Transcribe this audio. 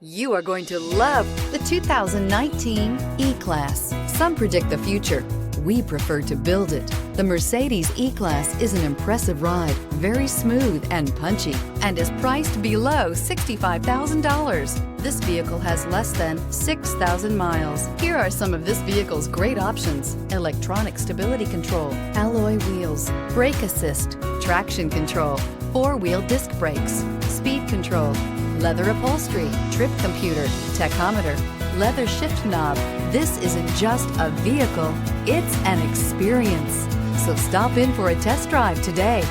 You are going to love the 2019 E-Class. Some predict the future. We prefer to build it. The Mercedes E-Class is an impressive ride, very smooth and punchy, and is priced below $65,000. This vehicle has less than 6,000 miles. Here are some of this vehicle's great options: electronic stability control, alloy wheels, brake assist, traction control, four-wheel disc brakes, speed control, leather upholstery, trip computer, tachometer, leather shift knob. This isn't just a vehicle, it's an experience. So stop in for a test drive today.